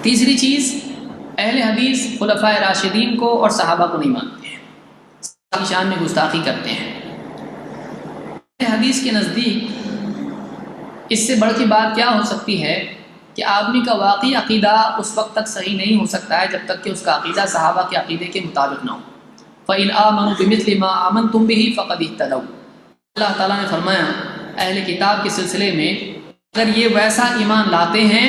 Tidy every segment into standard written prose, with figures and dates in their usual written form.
تیسری چیز، اہل حدیث خلفائے راشدین کو اور صحابہ کو نہیں مانتے ہیں، صحابہ کی شان میں گستاخی کرتے ہیں۔ اہل حدیث کے نزدیک اس سے بڑھ کی بات کیا ہو سکتی ہے کہ آدمی کا واقعی عقیدہ اس وقت تک صحیح نہیں ہو سکتا ہے جب تک کہ اس کا عقیدہ صحابہ کے عقیدے کے مطابق نہ ہو۔ فَإِنْ آمَنُوا بِمِثْلِ مَا آمَنْتُمْ بِهِ فَقَدِ اهْتَدَوْا۔ اللہ تعالیٰ نے فرمایا اہل کتاب کے سلسلے میں اگر یہ ویسا ایمان لاتے ہیں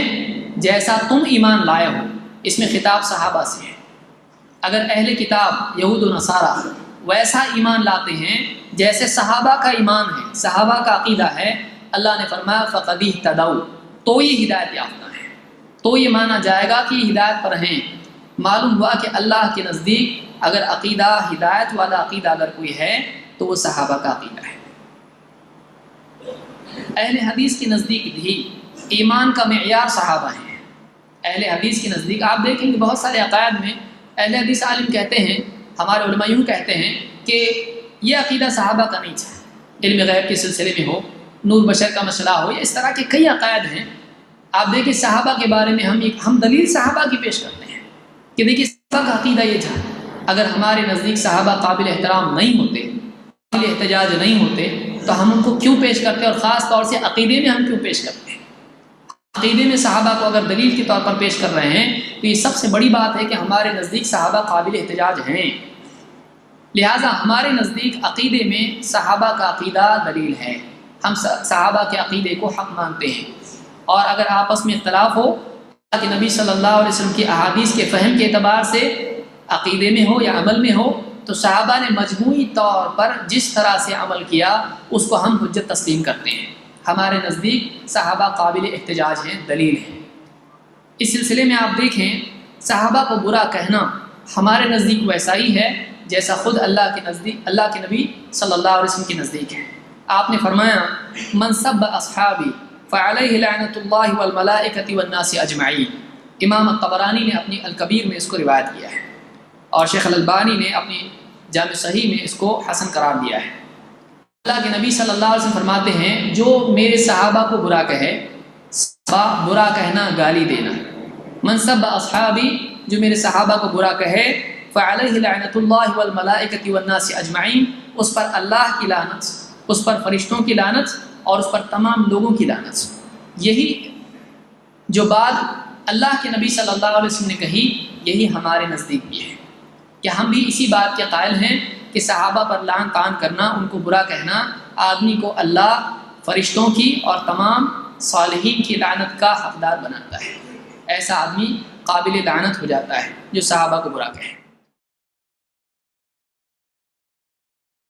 جیسا تم ایمان لائے ہو، اس میں خطاب صحابہ سے ہے، اگر اہل کتاب یہود و نصارہ ویسا ایمان لاتے ہیں جیسے صحابہ کا ایمان ہے، صحابہ کا عقیدہ ہے، اللہ نے فرمایا فَقَدِ اهْتَدَوْا، تو یہ ہدایت یافتہ ہیں، تو یہ مانا جائے گا کہ یہ ہدایت پر ہیں۔ معلوم ہوا کہ اللہ کے نزدیک اگر عقیدہ ہدایت والا عقیدہ اگر کوئی ہے تو وہ صحابہ کا عقیدہ ہے۔ اہل حدیث کے نزدیک بھی ایمان کا معیار صحابہ ہیں۔ اہل حدیث کے نزدیک آپ دیکھیں گے بہت سارے عقائد میں اہل حدیث عالم کہتے ہیں، ہمارے علماء یوں کہتے ہیں کہ یہ عقیدہ صحابہ کا نہیں تھا، علم غیب کے سلسلے میں ہو، نور بشر کا مسئلہ ہو، یا اس طرح کے کئی عقائد ہیں۔ آپ دیکھیں صحابہ کے بارے میں ہم دلیل صحابہ کی پیش کرتے ہیں کہ دیکھیے صحابہ کا عقیدہ یہ تھا، اگر ہمارے نزدیک صحابہ قابل احترام نہیں ہوتے، قابل احتجاج نہیں ہوتے، تو ہم ان کو کیوں پیش کرتے، اور خاص طور سے عقیدے میں ہم کیوں پیش کرتے ہیں؟ عقیدے میں صحابہ کو اگر دلیل کے طور پر پیش کر رہے ہیں تو یہ سب سے بڑی بات ہے کہ ہمارے نزدیک صحابہ قابل احتجاج ہیں، لہٰذا ہمارے نزدیک عقیدے میں صحابہ کا عقیدہ دلیل ہے، ہم صحابہ کے عقیدے کو حق مانتے ہیں۔ اور اگر آپس میں اختلاف ہو کہ نبی صلی اللہ علیہ وسلم کی احادیث کے فہم کے اعتبار سے عقیدے میں ہو یا عمل میں ہو، تو صحابہ نے مجموعی طور پر جس طرح سے عمل کیا اس کو ہم حجت تسلیم کرتے ہیں، ہمارے نزدیک صحابہ قابل احتجاج ہیں، دلیل ہیں۔ اس سلسلے میں آپ دیکھیں صحابہ کو برا کہنا ہمارے نزدیک ویسا ہی ہے جیسا خود اللہ کے نبی صلی اللہ علیہ وسلم کے نزدیک ہے۔ آپ نے فرمایا من سب اصحابی فعلیہ لعنۃ اللہ والملائکۃ والناس اجمعین۔ امام الطبرانی نے اپنی الکبیر میں اس کو روایت کیا ہے، اور شیخ الالبانی نے اپنی جامع صحیح میں اس کو حسن قرار دیا ہے۔ اللہ کے نبی صلی اللہ علیہ وسلم فرماتے ہیں جو میرے صحابہ کو برا کہے، برا کہنا گالی دینا، من سب اصحابی، جو میرے صحابہ کو برا کہے، فعلیہ لعنۃ اللہ والملائکۃ والناس اجمعین، اس پر اللہ کی لعنت، اس پر فرشتوں کی لعنت، اور اس پر تمام لوگوں کی لعنت۔ یہی جو بات اللہ کے نبی صلی اللہ علیہ وسلم نے کہی، یہی ہمارے نزدیک بھی ہے کہ ہم بھی اسی بات کے قائل ہیں کہ صحابہ پر لعن طعن کرنا، ان کو برا کہنا، آدمی کو اللہ، فرشتوں کی اور تمام صالحین کی لعنت کا حقدار بناتا ہے۔ ایسا آدمی قابل لعنت ہو جاتا ہے جو صحابہ کو برا کہے۔